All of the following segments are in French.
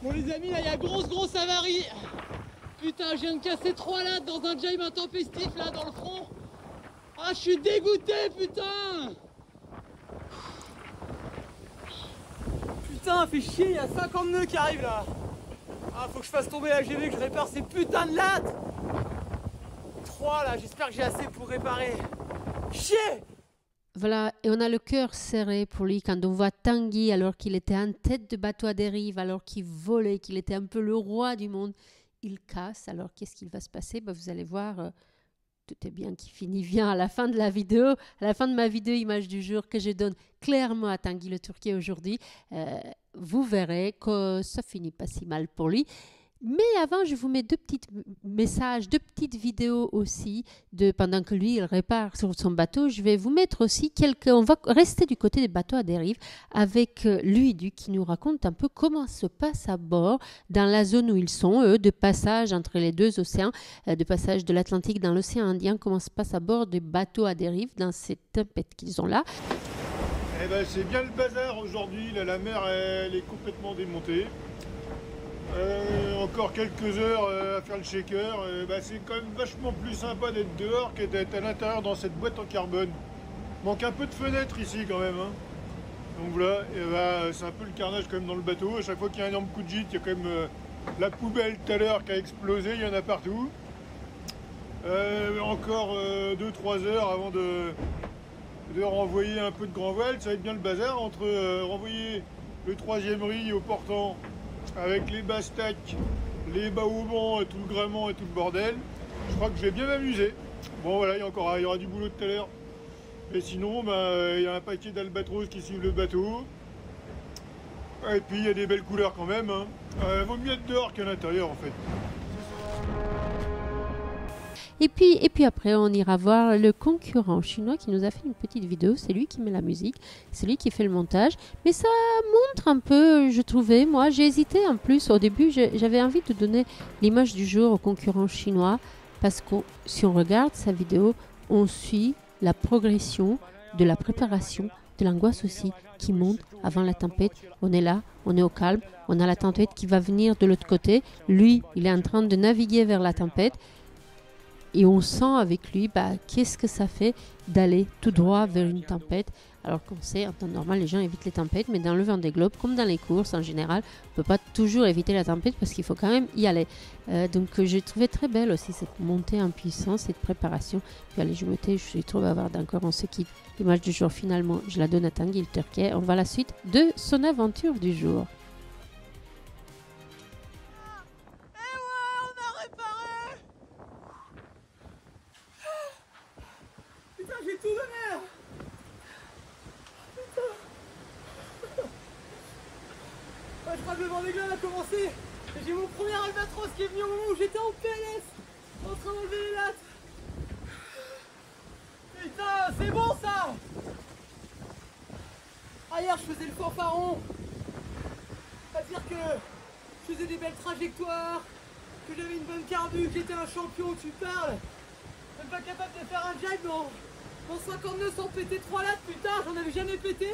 Bon les amis, là il y a grosse avarie. Putain, je viens de casser 3 lattes dans un jam intempestif là dans le front. Ah, je suis dégoûté, putain. Putain, fait chier, il y a 50 nœuds qui arrivent là. Ah, faut que je fasse tomber la GV, que je répare ces putains de lattes. 3 là, j'espère que j'ai assez pour réparer. Chier. Voilà, et on a le cœur serré pour lui quand on voit Tanguy, alors qu'il était en tête de bateau à dérive, alors qu'il volait, qu'il était un peu le roi du monde. Il casse, alors qu'est-ce qu'il va se passer? Vous allez voir, tout est bien qui finit bien à la fin de la vidéo, à la fin de ma vidéo image du jour que je donne clairement à Tanguy le Turquet aujourd'hui. Vous verrez que ça finit pas si mal pour lui. Mais avant, je vous mets 2 petits messages, 2 petites vidéos aussi, pendant que lui, il répare sur son bateau. Je vais vous mettre aussi on va rester du côté des bateaux à dérive avec Luidu qui nous raconte un peu comment se passe à bord dans la zone où ils sont, eux, de passage entre les 2 océans, de passage de l'Atlantique dans l'océan Indien, comment se passe à bord des bateaux à dérive dans cette tempête qu'ils ont là. Eh ben, c'est bien le bazar aujourd'hui, là, la mer elle est complètement démontée. Encore quelques heures à faire le shaker, c'est quand même vachement plus sympa d'être dehors que d'être à l'intérieur dans cette boîte en carbone. Manque un peu de fenêtre ici quand même, hein. Donc voilà, c'est un peu le carnage quand même dans le bateau. À chaque fois qu'il y a un énorme coup de gîte, il y a quand même la poubelle tout à l'heure qui a explosé, il y en a partout. Encore 2-3 heures avant de renvoyer un peu de grand voile, ça va être bien le bazar entre renvoyer le 3e riz au portant avec les bas-stacks, les baobans, tout le gréement et tout le bordel. Je crois que je vais bien m'amuser. Bon voilà, il y aura du boulot tout à l'heure. Et sinon, il y a un paquet d'albatros qui suivent le bateau. Et puis il y a des belles couleurs quand même, hein. Vaut mieux être dehors qu'à l'intérieur en fait. Et puis après, on ira voir le concurrent chinois qui nous a fait une petite vidéo. C'est lui qui met la musique, c'est lui qui fait le montage. Mais ça montre un peu, je trouvais, moi, j'ai hésité en plus. Au début, j'avais envie de donner l'image du jour au concurrent chinois. Parce que si on regarde sa vidéo, on suit la progression de la préparation, de l'angoisse aussi, qui monte avant la tempête. On est là, on est au calme, on a la tempête qui va venir de l'autre côté. Lui, il est en train de naviguer vers la tempête. Et on sent avec lui qu'est-ce que ça fait d'aller tout droit vers une tempête. Alors qu'on sait, en temps normal, les gens évitent les tempêtes, mais dans le Vendée Globe, comme dans les courses en général, on ne peut pas toujours éviter la tempête parce qu'il faut quand même y aller. Donc j'ai trouvé très belle aussi cette montée en puissance, cette préparation. Puis allez, je me tais, je suis trop bavarde encore, on se quitte. L'image du jour, finalement, je la donne à Tanguy le Turquet. On va à la suite de son aventure du jour. J'ai tout donné là. Putain. Je crois que le Vendée Globe a commencé. Et j'ai mon premier albatros qui est venu au moment où j'étais en PLS, en train d'enlever les lattes. Putain, c'est bon ça. Ah, hier je faisais le fanfaron. À dire que je faisais des belles trajectoires, que j'avais une bonne carbu, que j'étais un champion, tu parles. Même pas capable de faire un jack dans 50 nœuds sans péter 3 lattes, putain, j'en avais jamais pété.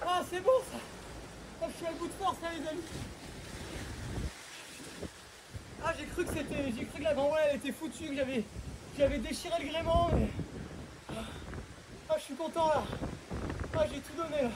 Ah, c'est bon ça. Ah, je suis à bout de force là les amis. Ah, j'ai cru que la grand voile elle était foutue, que j'avais déchiré le gréement. Mais... Ah, je suis content là. Ah, j'ai tout donné là.